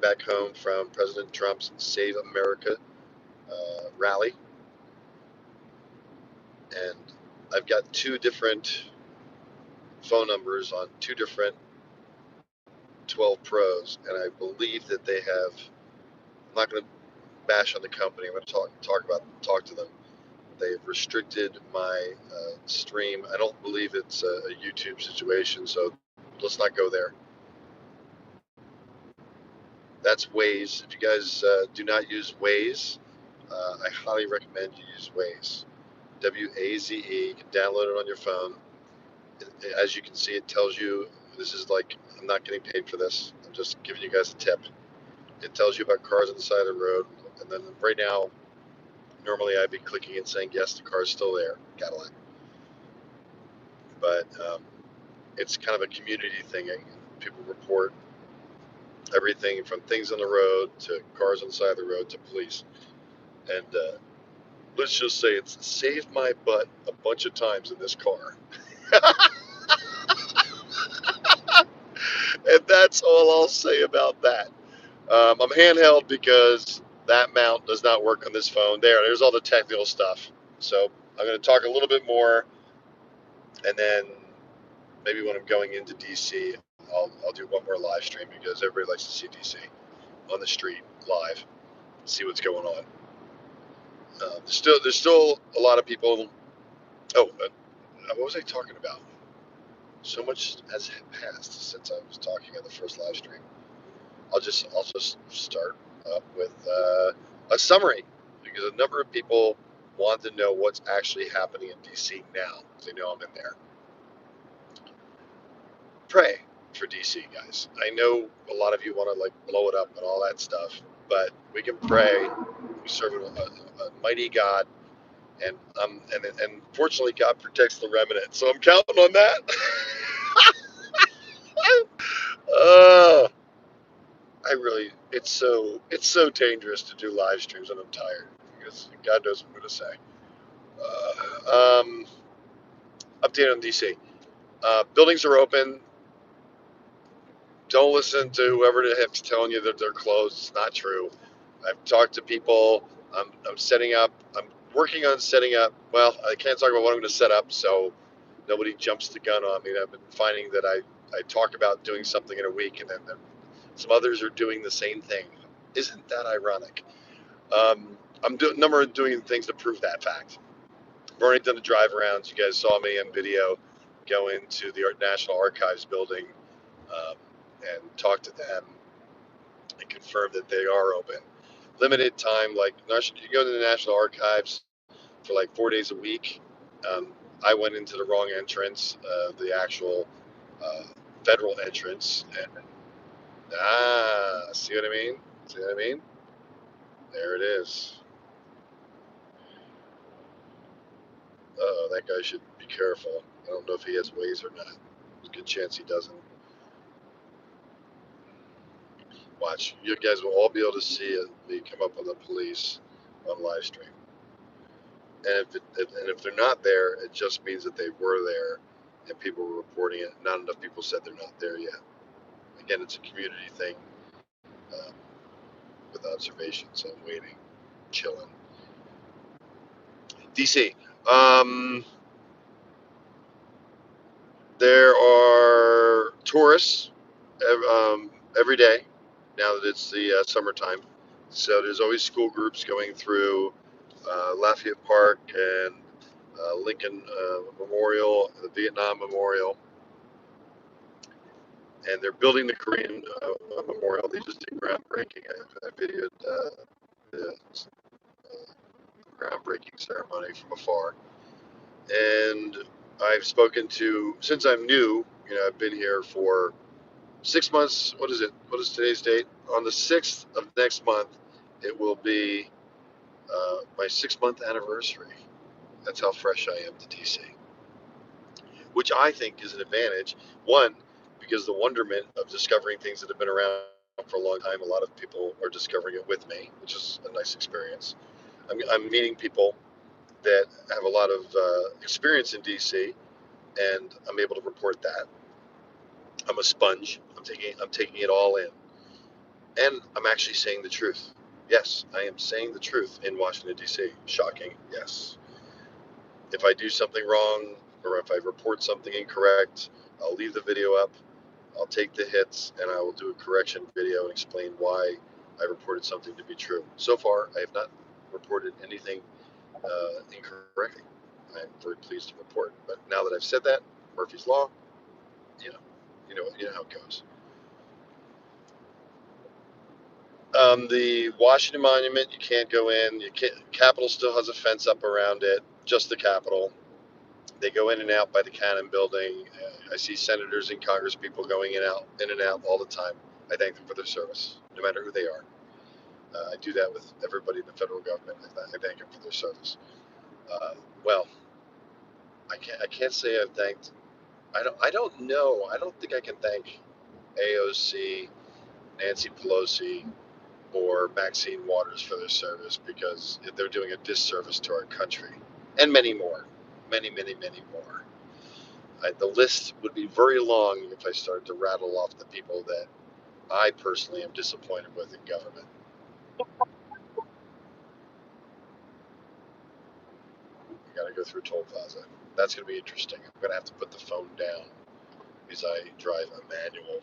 back home from President Trump's Save America rally, and I've got two different phone numbers on two different 12 Pros, and I believe that they have. I'm not going to bash on the company. I'm going to talk to them. They've restricted my stream. I don't believe it's a YouTube situation, so let's not go there. That's Waze. If you guys do not use Waze, I highly recommend you use Waze. W-A-Z-E. You can download it on your phone. As you can see, it tells you, this is like, I'm not getting paid for this. I'm just giving you guys a tip. It tells you about cars on the side of the road. And then right now, normally I'd be clicking and saying, yes, the car's still there, Cadillac. But it's kind of a community thing. People report everything from things on the road to cars on the side of the road to police. And let's just say it's saved my butt a bunch of times in this car. And that's all I'll say about that. I'm handheld because that mount does not work on this phone. There's all the technical stuff. So I'm going to talk a little bit more, and then maybe when I'm going into DC, I'll do one more live stream because everybody likes to see DC on the street live, see what's going on. There's still a lot of people. Oh, what was I talking about? So much has passed since I was talking on the first live stream. I'll just start up with a summary because a number of people want to know what's actually happening in DC now because they know I'm in there. Pray for DC, guys. I know a lot of you want to like blow it up and all that stuff, but we can pray. We serve a mighty God, and fortunately, God protects the remnant. So I'm counting on that. It's so dangerous to do live streams when I'm tired because God knows what I'm going to say. Update on DC. Buildings are open. Don't listen to whoever the heck's telling you that they're closed. It's not true. I've talked to people. I'm setting up. I'm working on setting up. Well, I can't talk about what I'm going to set up, so nobody jumps the gun on me. I've been finding that I talk about doing something in a week, and then some others are doing the same thing. Isn't that ironic? I'm doing things to prove that fact. I've already done the drive arounds. You guys saw me on video go into the National Archives building and talk to them and confirm that they are open. Limited time, like you go to the National Archives for like 4 days a week. I went into the wrong entrance, the actual federal entrance. And, see what I mean? See what I mean? There it is. That guy should be careful. I don't know if he has Waze or not. There's a good chance he doesn't. Watch, you guys will all be able to see me come up on the police on live stream. And if they're not there, it just means that they were there and people were reporting it. Not enough people said they're not there yet. Again, it's a community thing with observation, so I'm waiting, chilling. DC. There are tourists every day now that it's the summertime. So there's always school groups going through Lafayette Park and Lincoln Memorial, the Vietnam Memorial, and they're building the Korean Memorial. They just did groundbreaking. I videoed the groundbreaking ceremony from afar. And I've spoken to, since I'm new, I've been here for 6 months. What is it? What is today's date? On the 6th of next month, it will be my 6-month anniversary. That's how fresh I am to DC, which I think is an advantage. One, because the wonderment of discovering things that have been around for a long time, a lot of people are discovering it with me, which is a nice experience. I'm meeting people that have a lot of experience in DC, and I'm able to report that. I'm a sponge. I'm taking it all in, And I'm actually saying the truth. Yes, I am saying the truth in Washington, D.C. Shocking, yes. If I do something wrong or if I report something incorrect, I'll leave the video up. I'll take the hits and I will do a correction video and explain why I reported something to be true. So far, I have not reported anything incorrectly. I'm very pleased to report. But now that I've said that, Murphy's Law, you know, you know how it goes. The Washington Monument, you can't go in. You can't. Capitol still has a fence up around it. Just the Capitol. They go in and out by the Cannon Building. I see senators and Congress people going in and out all the time. I thank them for their service, no matter who they are. I do that with everybody in the federal government. I thank them for their service. Well, I can't say I've thanked. I don't know. I don't think I can thank AOC, Nancy Pelosi, or Maxine Waters for their service because they're doing a disservice to our country, and many more, many more. The list would be very long if I started to rattle off the people that I personally am disappointed with in government. I got to go through Toll Plaza. That's going to be interesting. I'm going to have to put the phone down because I drive a manual,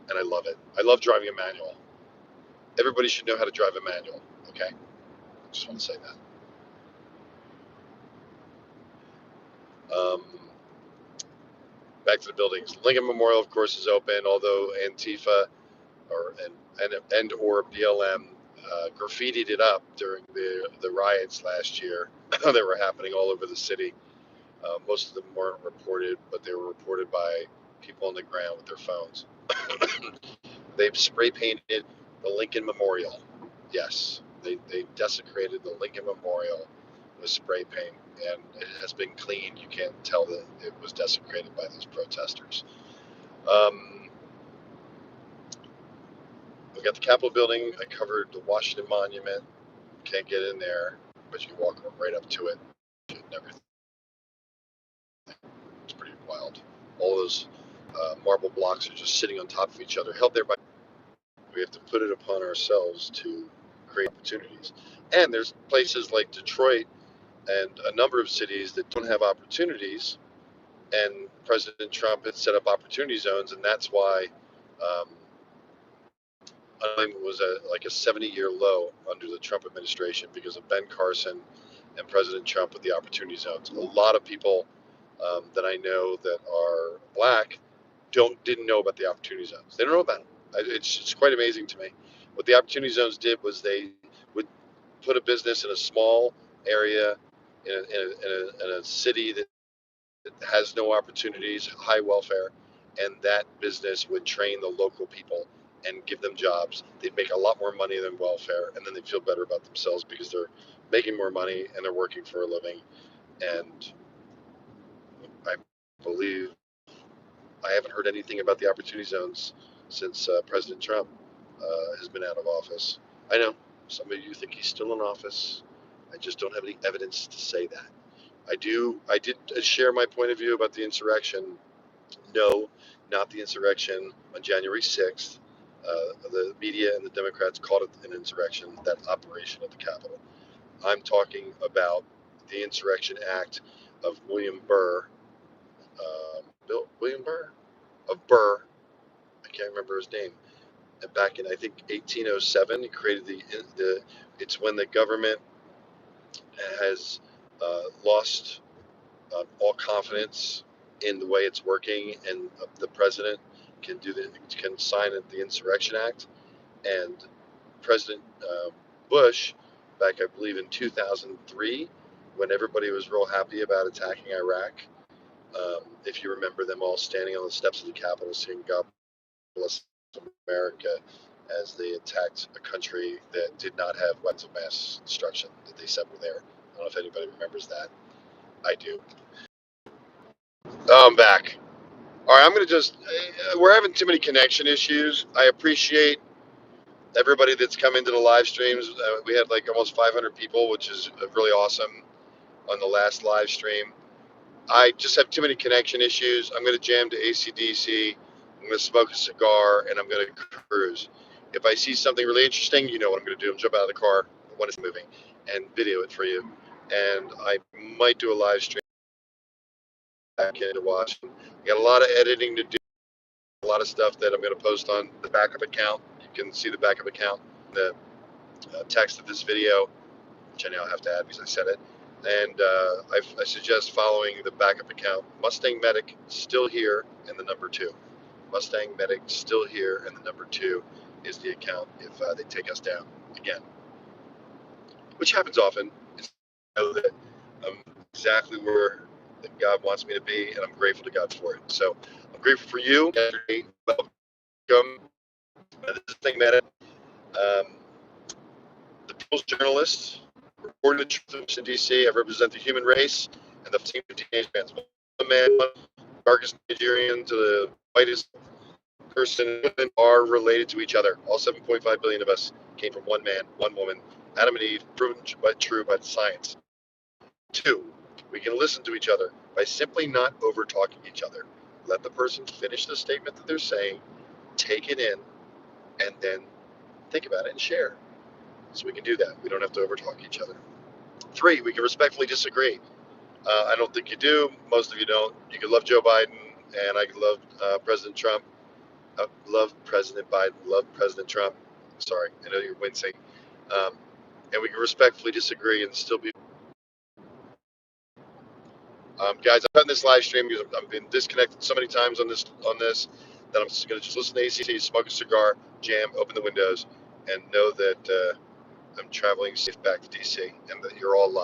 and I love it. I love driving a manual. Everybody should know how to drive a manual. Okay, just want to say that. Back to the buildings. Lincoln Memorial, of course, is open, although Antifa or BLM graffitied it up during the riots last year that were happening all over the city. Most of them weren't reported, but they were reported by people on the ground with their phones. They've spray painted the Lincoln Memorial. Yes, they desecrated the Lincoln Memorial with spray paint, and it has been cleaned. You can't tell that it was desecrated by those protesters. We got the Capitol building. I covered the Washington Monument. Can't get in there, but you can walk right up to it and everything. It's pretty wild. All those marble blocks are just sitting on top of each other, held there by. We have to put it upon ourselves to create opportunities. And there's places like Detroit and a number of cities that don't have opportunities. And President Trump had set up opportunity zones, and that's why unemployment was like a 70-year low under the Trump administration because of Ben Carson and President Trump with the opportunity zones. A lot of people that I know that are black didn't know about the opportunity zones. They don't know about them. It's quite amazing to me. What the opportunity zones did was they would put a business in a small area in a city that has no opportunities, high welfare, and that business would train the local people and give them jobs. They'd make a lot more money than welfare, and then they'd feel better about themselves because they're making more money and they're working for a living. And I believe I haven't heard anything about the opportunity zones since President Trump has been out of office. I know some of you think he's still in office. I just don't have any evidence to say that. I did share my point of view about the insurrection. No, not the insurrection on January 6th. The media and the Democrats called it an insurrection, that operation at the Capitol. I'm talking about the Insurrection Act of William Burr. William Burr? Of Burr. I can't remember his name. And back in, I think, 1807, he created it's when the government has lost all confidence in the way it's working, and the president can sign the Insurrection Act. And President Bush, back I believe in 2003, when everybody was real happy about attacking Iraq, if you remember them all standing on the steps of the Capitol saying "God bless America," as they attacked a country that did not have weapons of mass destruction that they said were there. I don't know if anybody remembers that. I do. I'm back. All right, I'm going to we're having too many connection issues. I appreciate everybody that's come into the live streams. We had like almost 500 people, which is really awesome on the last live stream. I just have too many connection issues. I'm going to jam to AC/DC. I'm going to smoke a cigar, and I'm going to cruise. If I see something really interesting, you know what I'm going to do. I'm jump out of the car when it's moving and video it for you. And I might do a live stream back into Washington. I got a lot of editing to do, a lot of stuff that I'm going to post on the backup account. You can see the backup account, the text of this video, which I now have to add because I said it. And I suggest following the backup account, MustangMedic still here, and the number 2. MustangMedic still here, and the number 2 is the account if they take us down again, which happens often. It's, I know that I'm exactly where that God wants me to be, and I'm grateful to God for it. So I'm grateful for you. Welcome. This is MustangMedic, the People's Journalist, reporting the truth of Washington, D.C. I represent the human race and the team of teenage fans. One man, one darkest Nigerian to the whitest person are related to each other. All 7.5 billion of us came from one man, one woman, Adam and Eve, proven but true by science. 2, we can listen to each other by simply not over talking each other. Let the person finish the statement that they're saying, take it in, and then think about it and share. So we can do that. We don't have to over talk each other. 3, we can respectfully disagree. I don't think you do. Most of you don't. You can love Joe Biden, and I can love President Trump. Love President Biden, love President Trump. Sorry, I know you're wincing. And we can respectfully disagree and still be. Guys, I've done this live stream because I've been disconnected so many times on this that I'm just going to just listen to ACC, smoke a cigar, jam, open the windows, and know that I'm traveling safe back to DC and that you're all live.